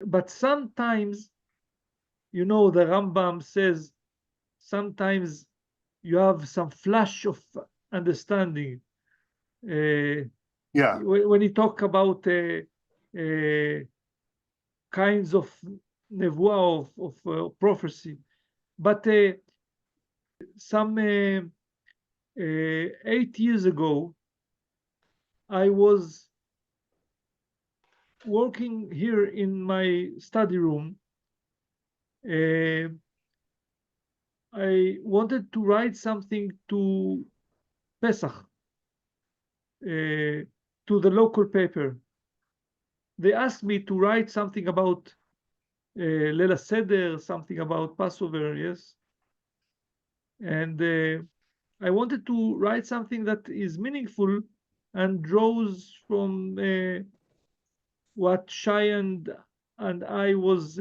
But sometimes, the Rambam says, sometimes you have some flash of understanding. Yeah. When he talk about kinds of nevuah, of prophecy. But some 8 years ago, I was working here in my study room. I wanted to write something to Pesach, to the local paper. They asked me to write something about Leil HaSeder, something about Passover, yes. And I wanted to write something that is meaningful and draws from what Shai and I was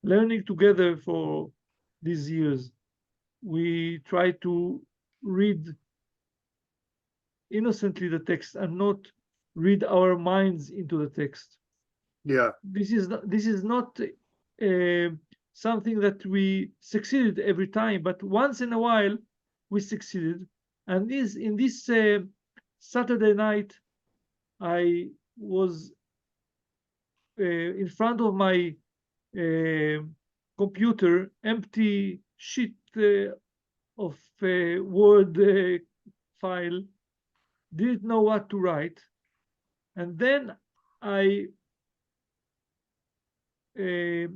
learning together for these years. We try to read innocently the text and not read our minds into the text. Yeah. This is not something that we succeeded every time, but once in a while we succeeded. And in this Saturday night, I was in front of my computer, empty sheet of Word file, didn't know what to write. And then I it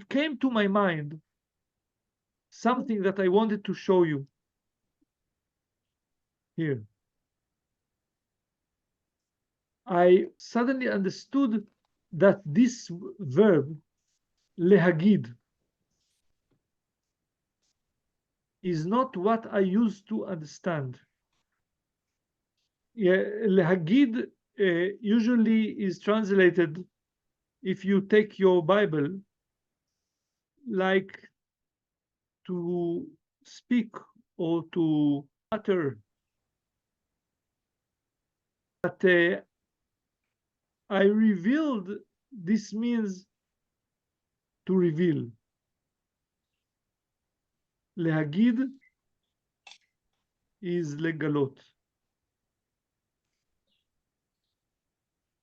came to my mind something that I wanted to show you here. I suddenly understood that this verb, lehagid, is not what I used to understand. Lehagid usually is translated, if you take your Bible, like to speak or to utter. But I revealed, this means to reveal. Lehagid is legalot.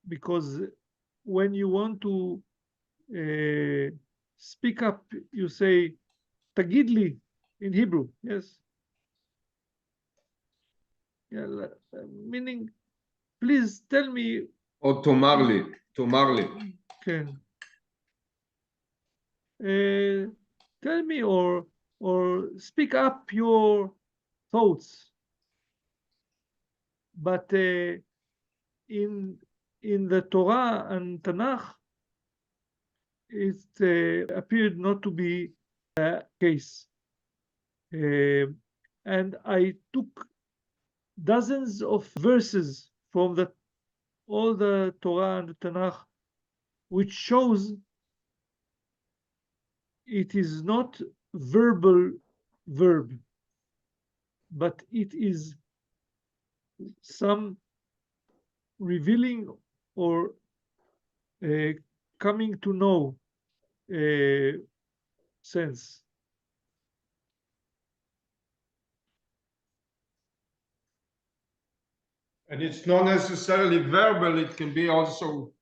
Because when you want to speak up, you say, תגיד לי, in Hebrew, yes? Yeah, meaning, please tell me. או תאמר לי, תאמר לי. כן. Tell me or speak up your thoughts. But in the Torah and Tanakh, it appeared not to be the case. And I took dozens of verses from all the Torah and the Tanakh, which shows it is not verbal verb, but it is some revealing or coming to know sense. And it's not necessarily verbal, it can be also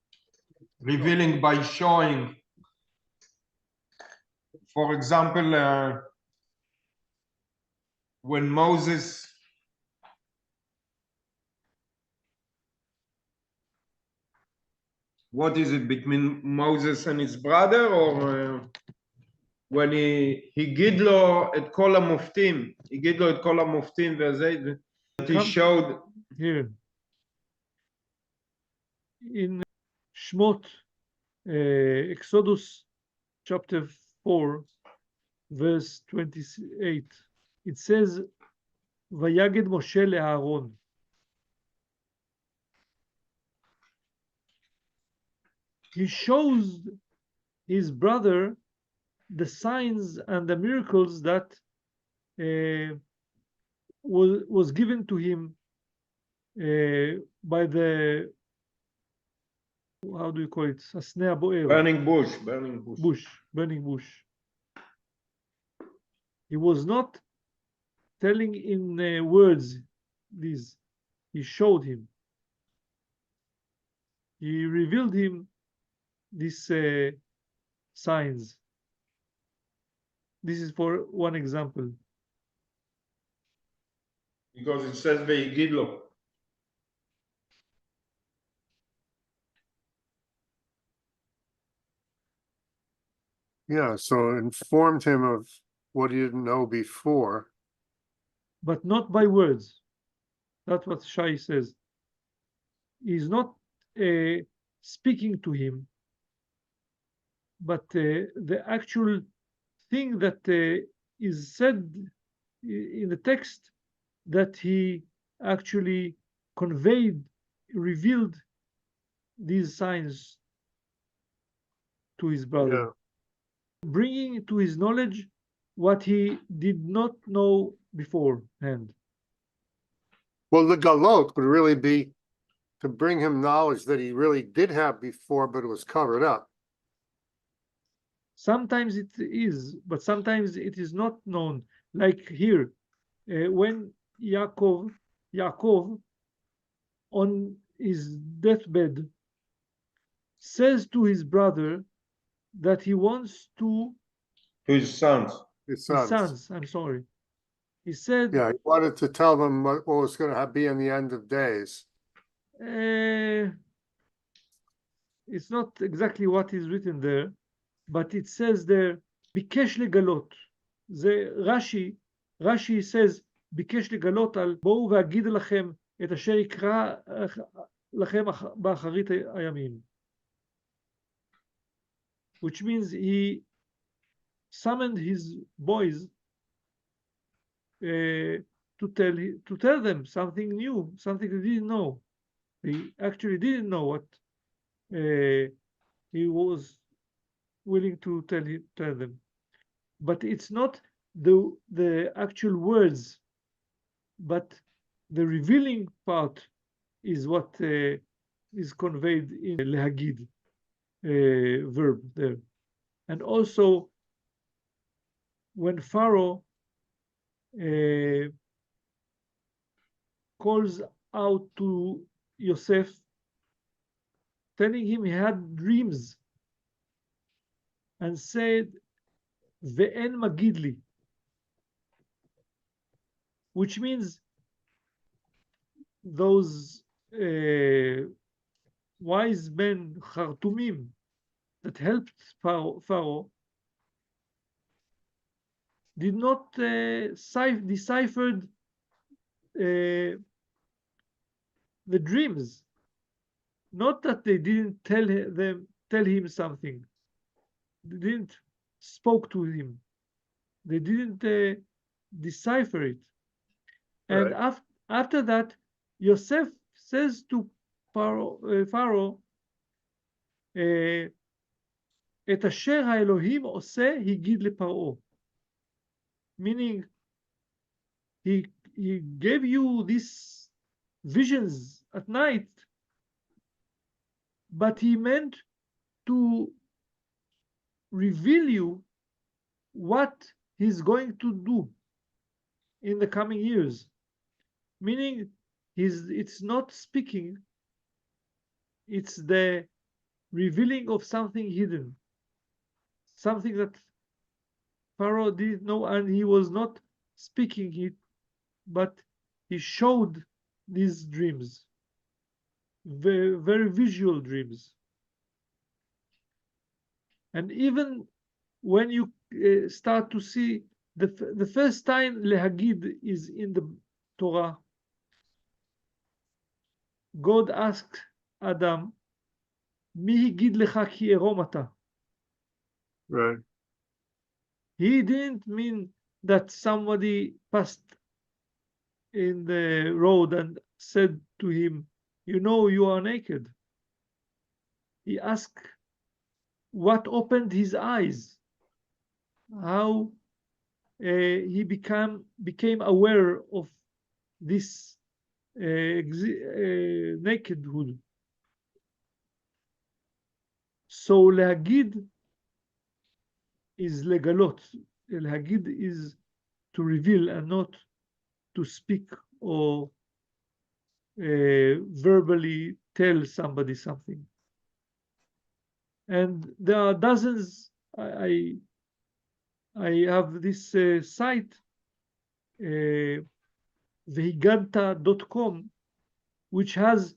revealing by showing. For example, when Moses what is it between Moses and his brother, or when he גיד לו את כל המופתים, הגיד לו את כל המופתים וזה, he showed here in Shmot, Exodus chapter 4, verse 28, it says, ויגד משה לאהרון. He shows his brother the signs and the miracles that was given to him by the how do you call it? הסנה הבוער. Burning bush, burning bush. Burning bush. He was not telling in words this. He showed him. He revealed him these signs. This is for one example. Because it says והגיד לו. Yeah, so informed him of what he didn't know before. But not by words. That's what Shai says. He's not speaking to him, but the actual thing that is said in the text that he actually conveyed, revealed these signs to his brother, bringing to his knowledge what he did not know beforehand. Well, the galot would really be to bring him knowledge that he really did have before, but it was covered up. Sometimes it is, but sometimes it is not known. Like here, when Yaakov, on his deathbed, says to his brother that he wants to To his sons. His his sons. sons. I'm sorry. He said, Yeah, he wanted to tell them what was going to be in the end of days. it's not exactly what is written there, but it says there, ביקש לגלות. זה רש"י says, ביקש לגלות על בואו ואגיד לכם את אשר יקרא לכם באחרית הימים. Which means he summoned his boys to tell them something new, something they didn't know. They actually didn't know what he was willing to tell them. But it's not the actual words, but the revealing part is what is conveyed in להגיד verb there. And also when Pharaoh calls out to Yosef, telling him he had dreams, and said, Ve'en magidli, which means those wise men, Khartumim, that helped Pharaoh did not deciphered the dreams. Not that they didn't tell him something. They didn't spoke to him. They didn't decipher it. And Right. after that, Yosef says to Pharaoh, את אשר האלוהים עושה הגיד לפרעה. Meaning, he gave you these visions at night, but he meant to reveal you what he's going to do in the coming years. Meaning, it's not speaking, it's the revealing of something hidden, something that Pharaoh didn't know, and he was not speaking it, but he showed these dreams, very, very visual dreams. And even when you start to see the first time להגיד is in the Torah, God asked Adam, מי הגיד לך כי עירום אתה? Right. He didn't mean that somebody passed in the road and said to him, you know, you are naked. He asked what opened his eyes, how he became aware of this nakedhood. So להגיד is לגלות. להגיד is to reveal and not to speak or verbally tell somebody something. And there are dozens. I have this site, vehiganta.com, which has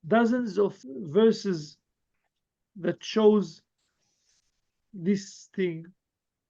dozens of verses that shows this thing.